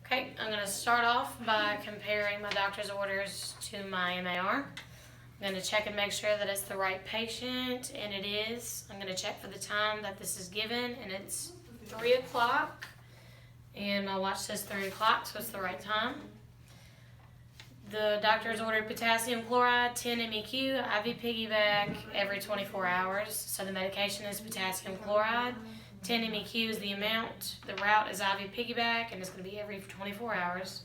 Okay, I'm going to start off by comparing my doctor's orders to my MAR. I'm going to check and make sure that it's the right patient, and it is. I'm going to check for the time that this is given, and it's 3 o'clock. And my watch says 3 o'clock, so it's the right time. The doctor's ordered potassium chloride, 10 MEQ, IV Piggyback every 24 hours. So the medication is potassium chloride. 10 MEQ is the amount. The route is IV Piggyback, and it's going to be every 24 hours.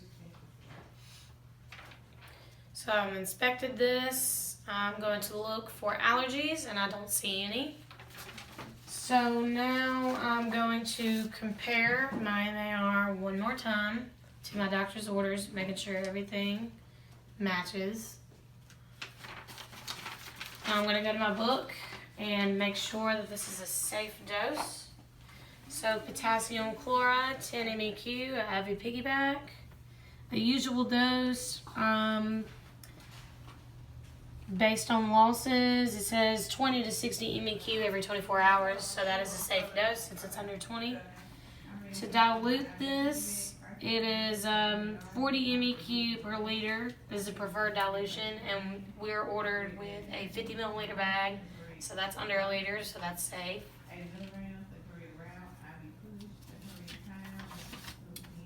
So I've inspected this. I'm going to look for allergies, and I don't see any. So now I'm going to compare my MAR one more time to my doctor's orders, making sure everything matches. Now I'm going to go to my book and make sure that this is a safe dose. So potassium chloride, 10 MEQ, IV Piggyback. The usual dose, based on losses, it says 20 to 60 MEQ every 24 hours, so that is a safe dose since it's under 20. To dilute this, it is 40 MEQ per liter. This is a preferred dilution, and we're ordered with a 50 milliliter bag, so that's under a liter, so that's safe.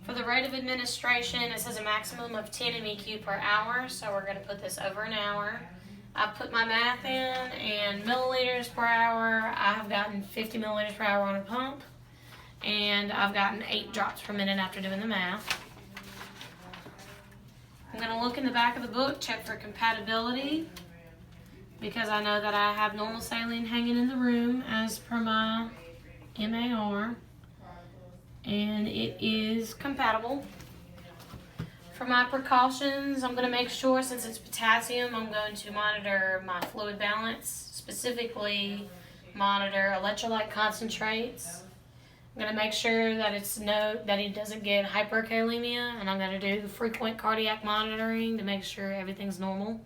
For the rate of administration, it says a maximum of 10 MEQ per hour, so we're going to put this over an hour. I've put my math in, and milliliters per hour, I have gotten 50 milliliters per hour on a pump, and I've gotten 8 drops per minute after doing the math. I'm going to look in the back of the book, check for compatibility, because I know that I have normal saline hanging in the room as per my MAR, and it is compatible. For my precautions, I'm going to make sure, since it's potassium, I'm going to monitor my fluid balance, specifically monitor electrolyte concentrates. I'm going to make sure that that he doesn't get hyperkalemia, and I'm going to do frequent cardiac monitoring to make sure everything's normal.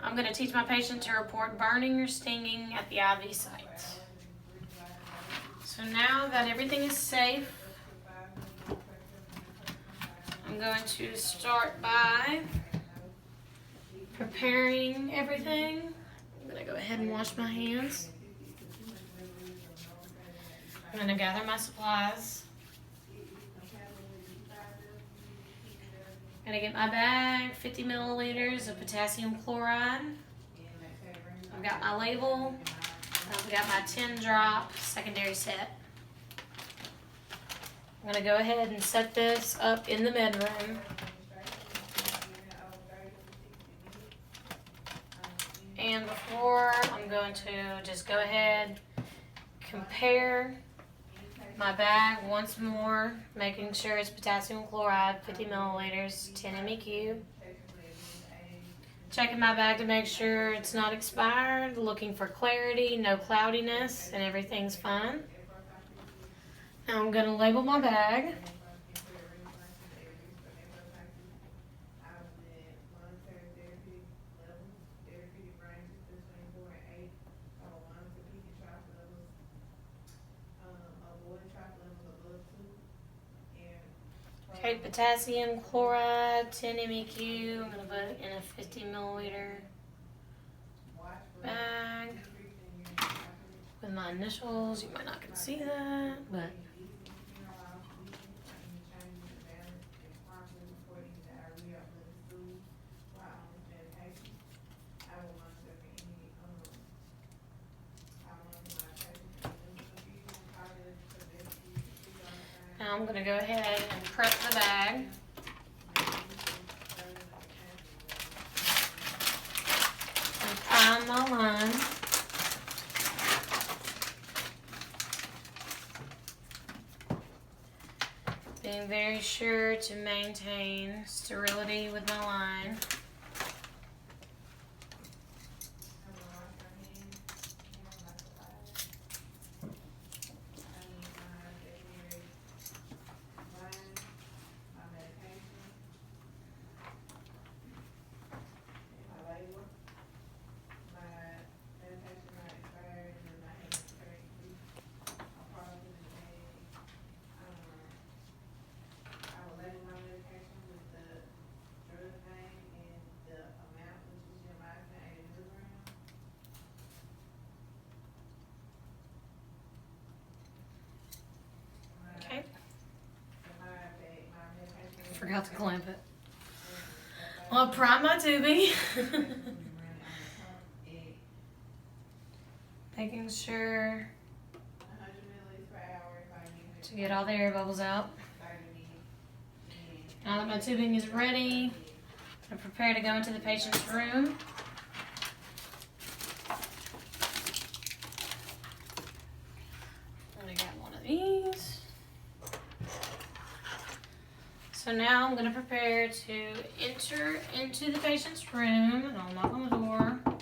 I'm going to teach my patient to report burning or stinging at the IV site. So now that everything is safe, I'm going to start by preparing everything. I'm going to go ahead and wash my hands. I'm going to gather my supplies. I'm going to get my bag, 50 milliliters of potassium chloride. I've got my label. I've got my 10 drop secondary set. I'm going to go ahead and set this up in the med room. And before, I'm going to just go ahead, compare my bag once more, making sure it's potassium chloride, 50 milliliters, 10 MEQ. Checking my bag to make sure it's not expired, looking for clarity, no cloudiness, and everything's fine. Now I'm going to label my bag. Okay, potassium chloride, 10 MEQ. I'm going to put it in a 50 milliliter bag with my initials. You might not can see that, but now I'm going to go ahead and prep the bag. And prime my line. Being very sure to maintain sterility with my line. forgot to clamp it. I'll prime my tubing. Making sure to get all the air bubbles out. Now that my tubing is ready, I'm prepared to go into the patient's room. I got one of these. So now I'm going to prepare to enter into the patient's room, and I'll knock on the door. I'm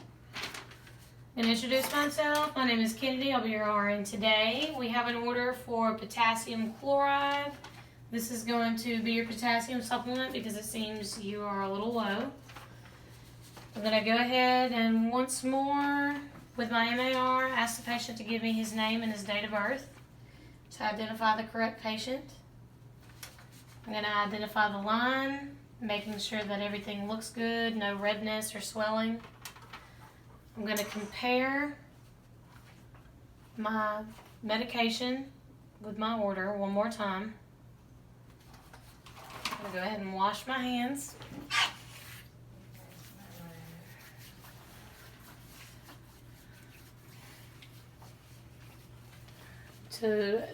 going to introduce myself. My name is Kennedy. I'll be your RN today. We have an order for potassium chloride. This is going to be your potassium supplement because it seems you are a little low. I'm going to go ahead and once more, with my MAR, ask the patient to give me his name and his date of birth to identify the correct patient. I'm going to identify the line, making sure that everything looks good, no redness or swelling. I'm going to compare my medication with my order one more time. I'm going to go ahead and wash my hands. To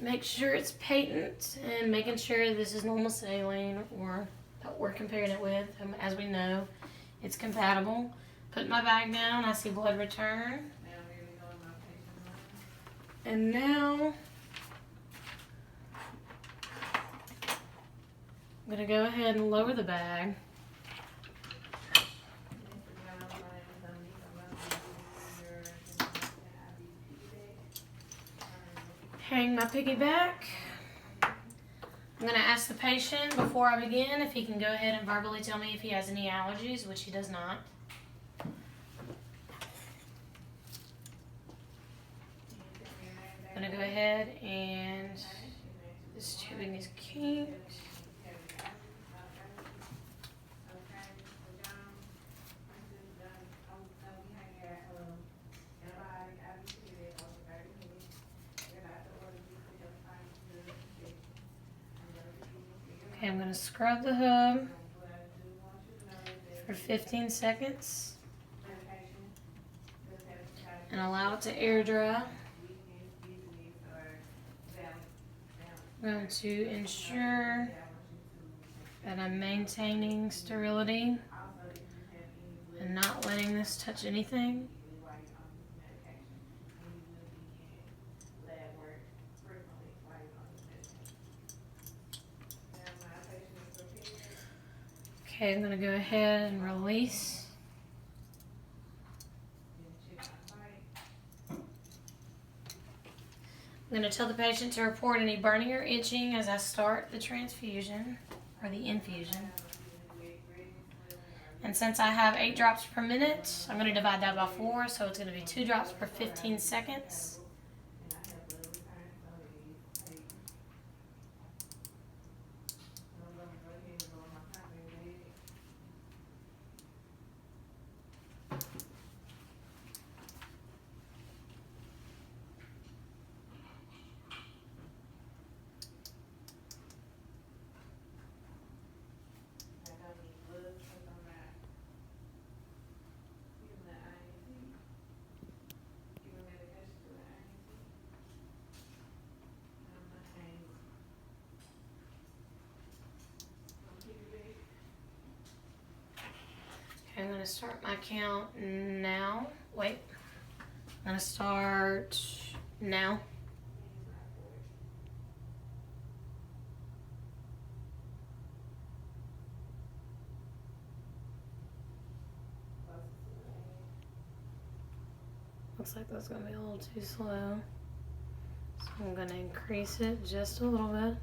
make sure it's patent and making sure this is normal saline or what we're comparing it with. As we know, it's compatible. Put my bag down, I see blood return. And now I'm going to go ahead and lower the bag. Hang my piggyback. I'm going to ask the patient before I begin if he can go ahead and verbally tell me if he has any allergies, which he does not. I'm going to go ahead and this tubing is kinked. Okay, I'm going to scrub the hub for 15 seconds and allow it to air dry. I'm going to ensure that I'm maintaining sterility and not letting this touch anything. Okay, I'm going to go ahead and release. I'm going to tell the patient to report any burning or itching as I start the transfusion or the infusion. And since I have 8 drops per minute, I'm going to divide that by 4, so it's going to be 2 drops per 15 seconds. I'm going to start my count now. Wait. I'm going to start now. Looks like that's going to be a little too slow. So I'm going to increase it just a little bit.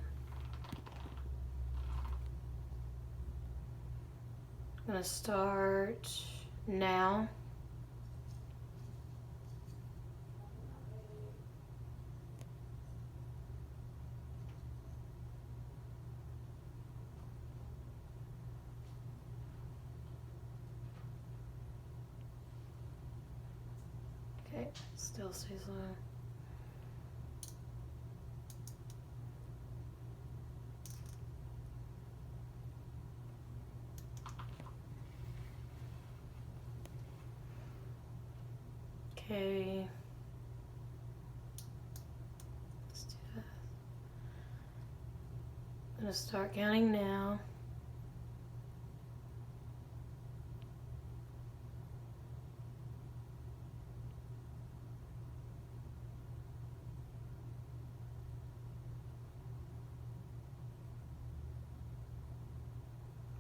I'm going to start now. Okay, still stays low. Okay. Let's do that. I'm gonna start counting now.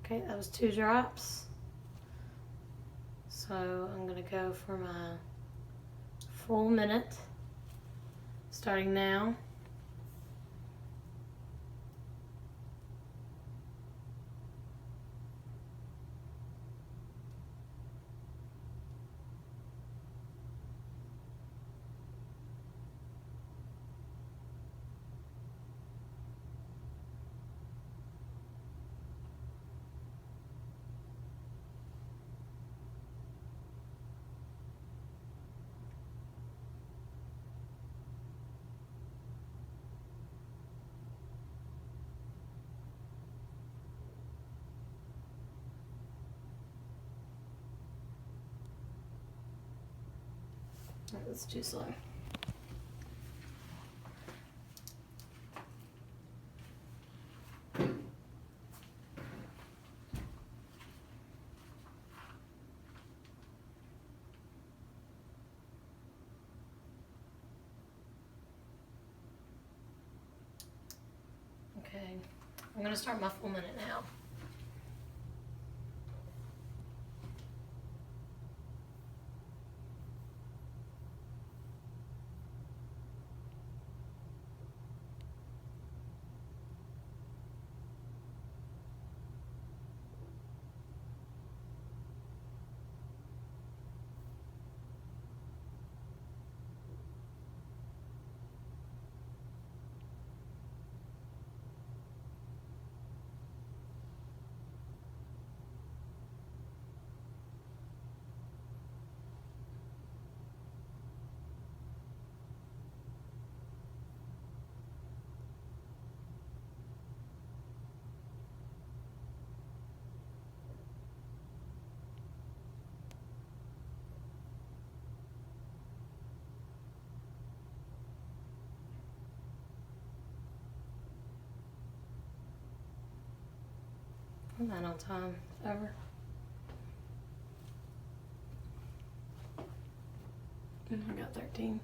Okay, that was 2 drops. So I'm gonna go for my full minute, starting now. That's too slow. Okay, I'm gonna start my full minute now. I'm not on time, ever. I got 13.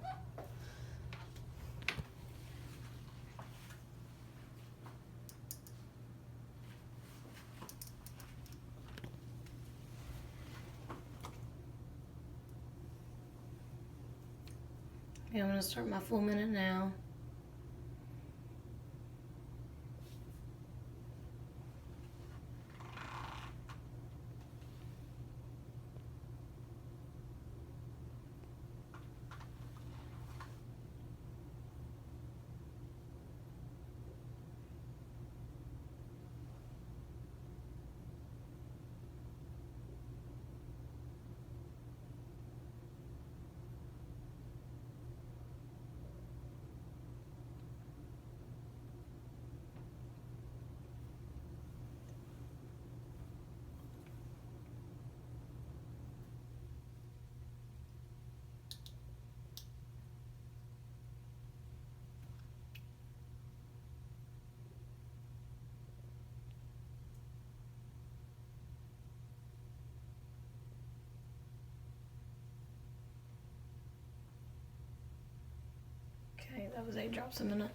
Okay, I'm gonna start my full minute now. Okay, that was 8 drops a minute.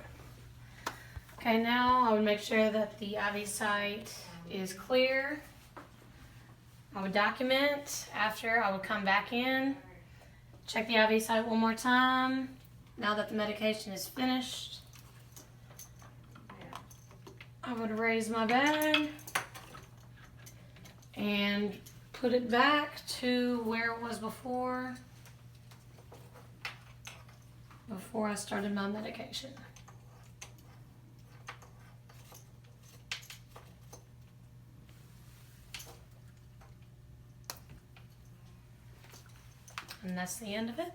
Okay, now I would make sure that the IV site is clear. I would document. After, I would come back in, check the IV site one more time. Now that the medication is finished, I would raise my bag and put it back to where it was before I started my medication. And that's the end of it.